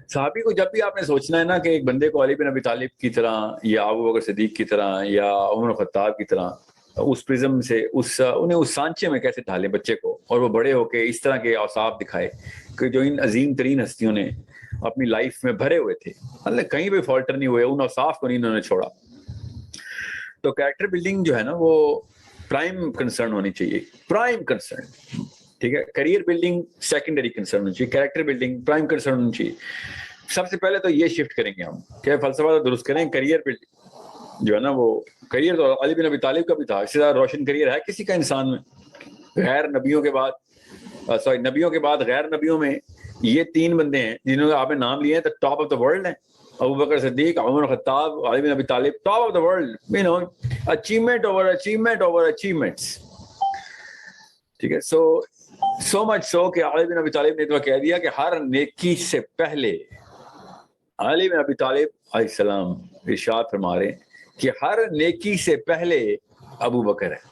صحابی کو جب بھی آپ نے سوچنا ہے نا کہ ایک بندے کو علی بن ابی طالب کی طرح یا ابو بکر صدیق کی طرح یا عمر خطاب کی طرح اس پرزم سے انہیں اس سانچے میں کیسے ڈھالے بچے کو، اور وہ بڑے ہو کے اس طرح کے اوصاف دکھائے کہ جو ان عظیم ترین ہستیوں نے اپنی لائف میں بھرے ہوئے تھے، اللہ کہیں بھی فالٹر نہیں ہوئے، ان اوصاف کو نہیں انہوں نے چھوڑا. تو کریکٹر بلڈنگ جو ہے نا وہ پرائم کنسرن ہونی چاہیے، پرائم کنسرن. ٹھیک ہے، کریئر بلڈنگ سیکنڈری کنسرن ہونی چاہیے، کریکٹر بلڈنگ پرائم کنسرن ہونی چاہیے. سب سے پہلے تو یہ شفٹ کریں گے ہم کہ فلسفہ درست کریں. کریئر بلڈنگ جو ہے نا وہ کریئر تو علی بن ابی طالب کا بھی تھا، اس سے زیادہ روشن کریئر ہے کسی کا انسان میں؟ غیر نبیوں کے بعد نبیوں کے بعد غیر نبیوں میں یہ تین بندے ہیں جنہوں نے آپ نے نام لیے ہیں تو ٹاپ آف دا ورلڈ ہیں. ابو بکر صدیق، عمر خطاب، علی bin Abi Talib, top of the world. You know achievement over achievement over achievements. ٹھیک ہے، سو مچ سو کہ علی بن ابی طالب نے تو کہہ دیا کہ ہر نیکی سے پہلے علی بن ابی طالب علیہ السلام ارشاد فرما رہے ہیں کہ ہر نیکی سے پہلے ابو بکر ہے.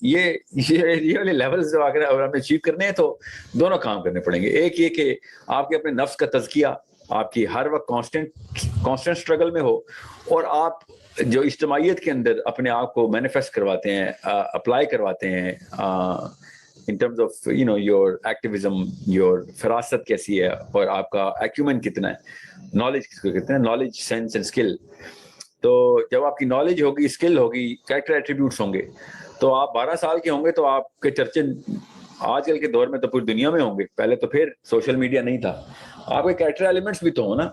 یہ والے لیولز جو اگر ہمیں اچیو کرنے ہیں تو دونوں کام کرنے پڑیں گے. ایک یہ کہ آپ کے اپنے نفس کا تزکیہ آپ کی ہر وقت کانسٹنٹ اسٹرگل میں ہو، اور آپ جو اجتماعیت کے اندر اپنے آپ کو مینیفیسٹ کرواتے ہیں، اپلائی کرواتے ہیں in terms of you know your activism, your فراست کیسی ہے اور آپ کا ایکیومن کتنا ہے، نالج کس کو کہتے ہیں، نالج سینس اینڈ اسکل. تو جب آپ کی نالج ہوگی، اسکل ہوگی، کریکٹر ایٹریبیوٹس ہوں گے، تو آپ 12 سال کے ہوں گے تو آپ کے چرچے آج کل کے دور میں تو پوری دنیا میں ہوں گے. پہلے تو پھر سوشل میڈیا نہیں تھا. آپ کے کریکٹر ایلیمنٹس بھی تو ہوں نا.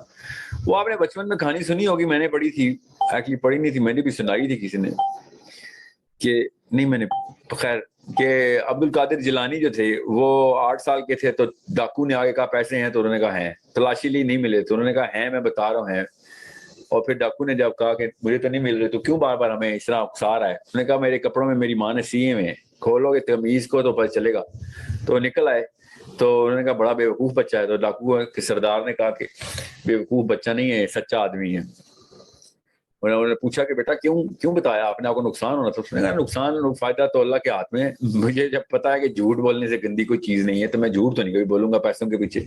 وہ آپ نے بچپن میں کہانی سنی ہوگی، میں نے پڑھی تھی، ایکچولی پڑھی نہیں تھی، میں نے بھی سنائی تھی کسی نے، کہ نہیں میں نے خیر کہ عبد القادر جیلانی جو تھے وہ 8 سال کے تھے تو ڈاکو نے آگے کہا پیسے ہیں، تو انہوں نے کہا ہیں. تلاشی لی نہیں ملے تو انہوں نے کہا ہیں، میں بتا رہا ہوں ہیں. اور پھر ڈاکو نے جب کہا کہ مجھے تو نہیں مل رہے تو کیوں بار بار ہمیں اس طرح اکسا رہا ہے، انہوں نے کہا میرے کپڑوں میں میری ماں نے سیے ہوئے ہیں، کھولو گے تمیز کو تو پتہ چلے گا. تو نکل آئے تو انہوں نے کہا بڑا بے وقوف بچہ ہے. تو ڈاکو کے سردار نے کہا کہ بے وقوف بچہ نہیں ہے، سچا آدمی ہے. انہوں نے پوچھا کہ بیٹا کیوں بتایا آپ نے، آپ کو نقصان ہونا تھا؟ اس نے کہا نقصان فائدہ تو اللہ کے ہاتھ میں ہے. مجھے جب پتا ہے کہ جھوٹ بولنے سے گندی کوئی چیز نہیں ہے تو میں جھوٹ تو نہیں کبھی بولوں گا پیسوں کے پیچھے.